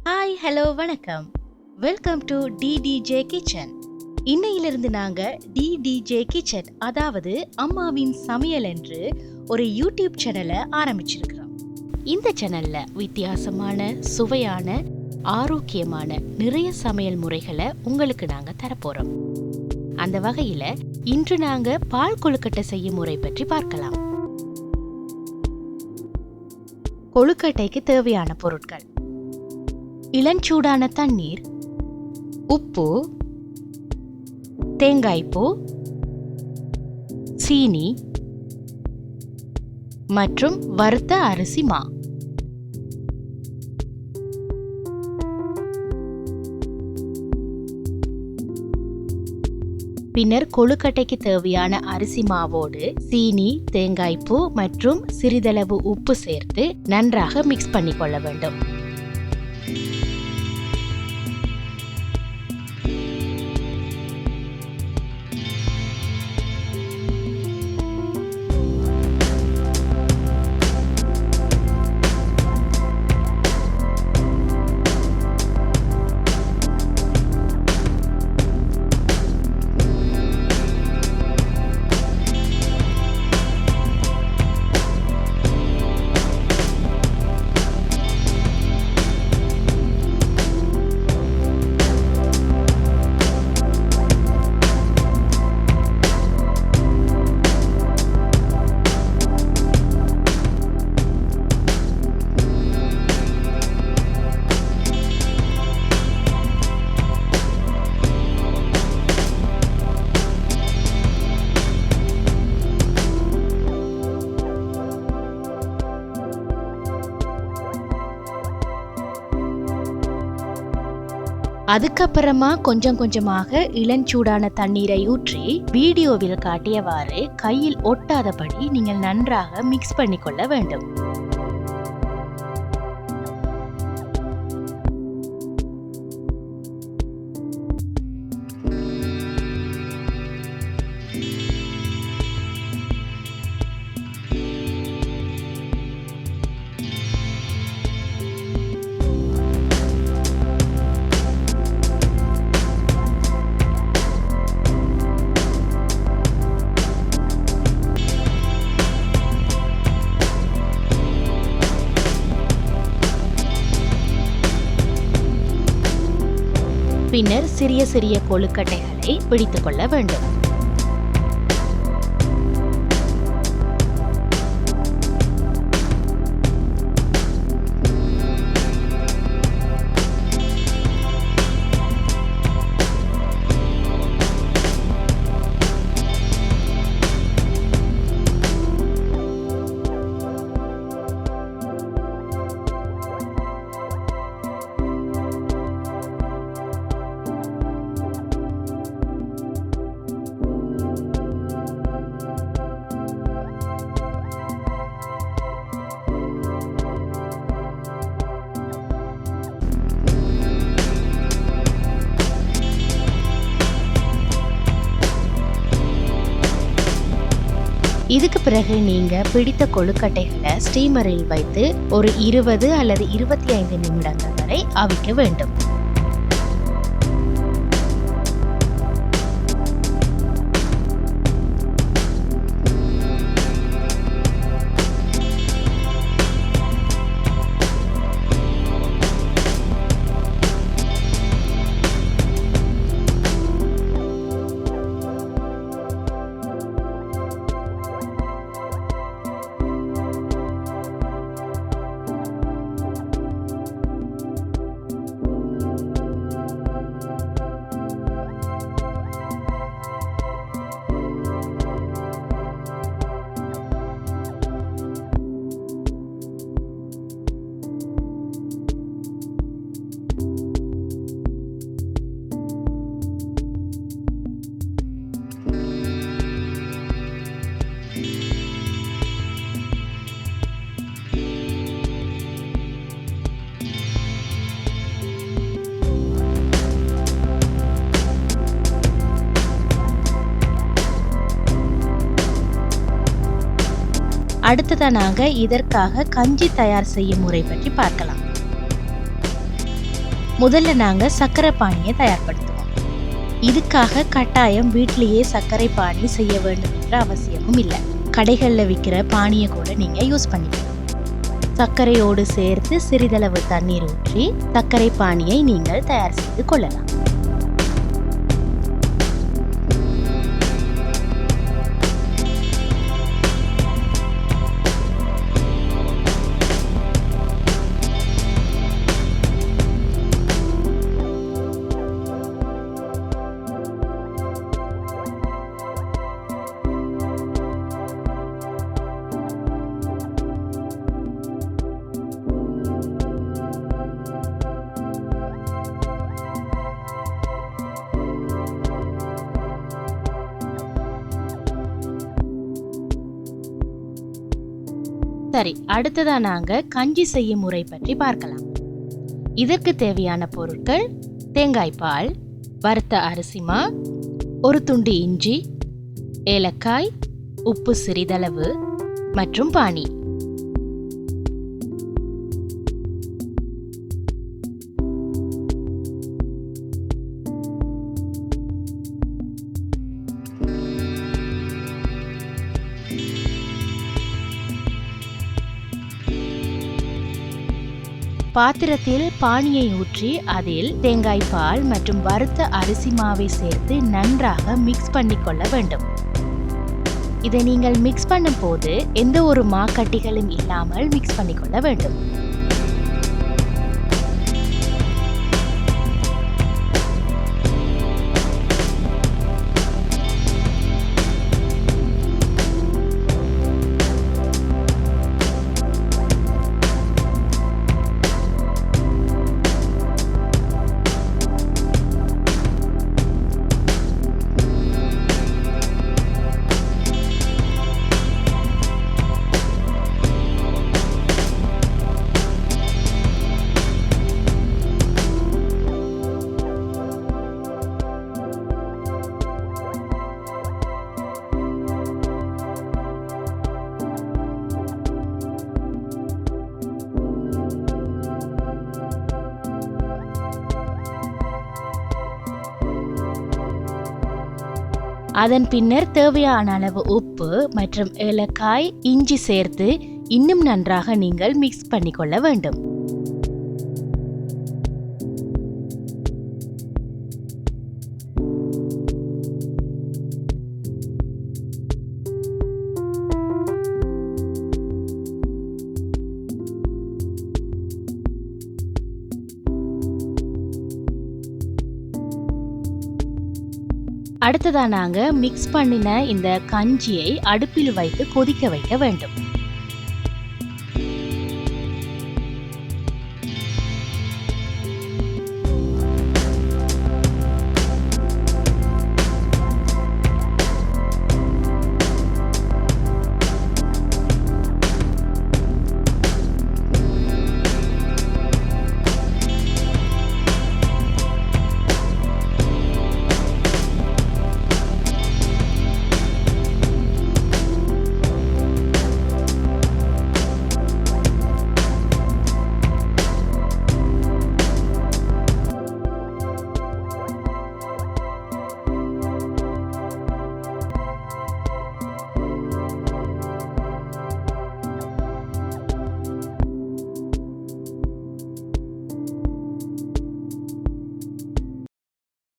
Hi hello வணக்கம், welcome to டிடிஜே kitchen. இன்னையிலிருந்து நாங்க டிடிஜே கிச்சன், அதாவது அம்மாவின் சமையல் என்று ஒரு யூடியூப் சேனலை ஆரம்பிச்சிருக்கிறோம். இந்த சேனல்ல வித்தியாசமான, சுவையான, ஆரோக்கியமான நிறைய சமையல் முறைகளை உங்களுக்கு நாங்க தரப்போறோம். அந்த வகையில இன்று நாங்க பால் கொழுக்கட்டை செய்யும் முறை பற்றி பார்க்கலாம். கொழுக்கட்டைக்கு தேவையான பொருட்கள்: இளஞ்சூடான தண்ணீர், உப்பு, தேங்காய்ப்பூ, சீனி மற்றும் வறுத்த அரிசி மா. பின்னர் கொழுக்கட்டைக்கு தேவையான அரிசி மாவோடு சீனி, தேங்காய்ப்பூ மற்றும் சிறிதளவு உப்பு சேர்த்து நன்றாக மிக்ஸ் பண்ணிக்கொள்ள வேண்டும். அதுக்கப்புறமா கொஞ்சம் கொஞ்சமாக இளஞ்சூடான தண்ணீரை ஊற்றி வீடியோவில் காட்டியவாறு கையில் ஒட்டாதபடி நீங்கள் நன்றாக மிக்ஸ் பண்ணிக்கொள்ள வேண்டும். பின்னர் சிறிய சிறிய கொழுக்கட்டைகளை பிடித்துக் கொள்ள வேண்டும். இதுக்கு பிறகு நீங்க பிடித்த கொழுக்கட்டைகளை ஸ்டீமரில் வைத்து ஒரு 20 அல்லது 25 நிமிடங்கள் வரை அவிக்க வேண்டும். அடுத்ததா நாங்க இதற்காக கஞ்சி தயார் செய்யும் முறை பற்றி பார்க்கலாம். முதல்ல நாங்க சர்க்கரை பானியை தயார்படுத்துவோம். இதுக்காக கட்டாயம் வீட்டிலேயே சர்க்கரை பானி செய்ய வேண்டும் என்ற அவசியமும் இல்லை. கடைகளில் விற்கிற பானியை கூட நீங்க யூஸ் பண்ணிக்கலாம். சர்க்கரையோடு சேர்த்து சிறிதளவு தண்ணீர் ஊற்றி சர்க்கரை பானியை நீங்கள் தயார் செய்து கொள்ளலாம். சரி, அடுத்ததா நாங்க கஞ்சி செய்யும் முறை பற்றி பார்க்கலாம். இதற்கு தேவையான பொருட்கள்: தேங்காய் பால், வறுத்த அரிசிமா, ஒரு துண்டு இஞ்சி, ஏலக்காய், உப்பு சிறிதளவு மற்றும் பானி. பாத்திரத்தில் பானியை ஊற்றி அதில் தேங்காய் பால் மற்றும் வறுத்த அரிசி மாவை சேர்த்து நன்றாக மிக்ஸ் பண்ணிக்கொள்ள வேண்டும். இதை நீங்கள் மிக்ஸ் பண்ணும் போது எந்த ஒரு மாக்கட்டிகளும் இல்லாமல் மிக்ஸ் பண்ணிக்கொள்ள வேண்டும். அதன் பின்னர் தேவையான அளவு உப்பு மற்றும் ஏலக்காய், இஞ்சி சேர்த்து இன்னும் நன்றாக நீங்கள் மிக்ஸ் பண்ணிக்கொள்ள வேண்டும். அடுத்ததா நாங்க மிக்ஸ் பண்ணின இந்த கஞ்சியை அடுப்பில் வைத்து கொதிக்க வைக்க வேண்டும்.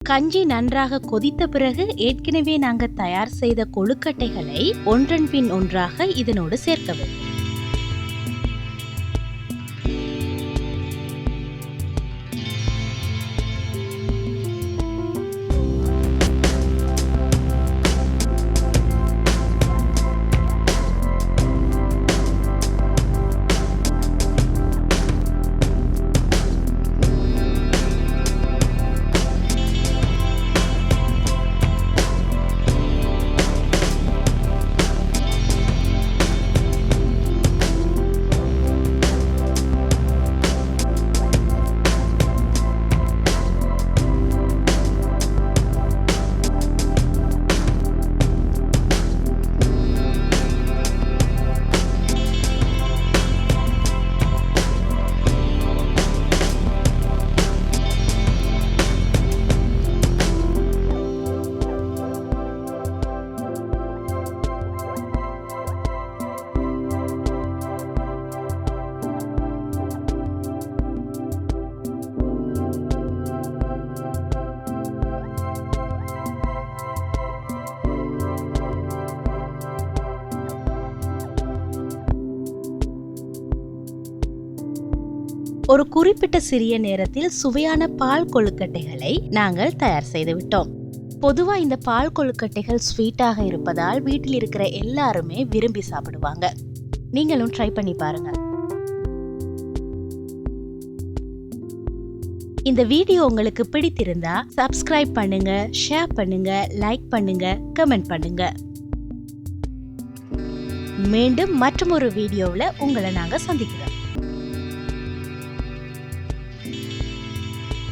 கஞ்சி நன்றாக கொதித்த பிறகு ஏற்கனவே நாங்கள் தயார் செய்த கொழுக்கட்டைகளை ஒன்றன் பின் ஒன்றாக இதனோடு சேர்க்க வேண்டும். ஒரு குறிப்பிட்ட சிறிய நேரத்தில் சுவையான பால் கொழுக்கட்டைகளை நாங்கள் தயார் செய்து விட்டோம். பொதுவா இந்த பால் கொழுக்கட்டைகள் ஸ்வீட்டாக இருப்பதால் வீட்டில் இருக்கிற எல்லாருமே விரும்பி சாப்பிடுவாங்க. நீங்களும் ட்ரை பண்ணி பாருங்க. இந்த வீடியோ உங்களுக்கு பிடித்திருந்தா சப்ஸ்கிரைப் பண்ணுங்க, ஷேர் பண்ணுங்க, லைக் பண்ணுங்க, கமெண்ட் பண்ணுங்க. மீண்டும் மற்றொரு வீடியோவில் உங்களை நாங்க சந்திக்கிறோம்.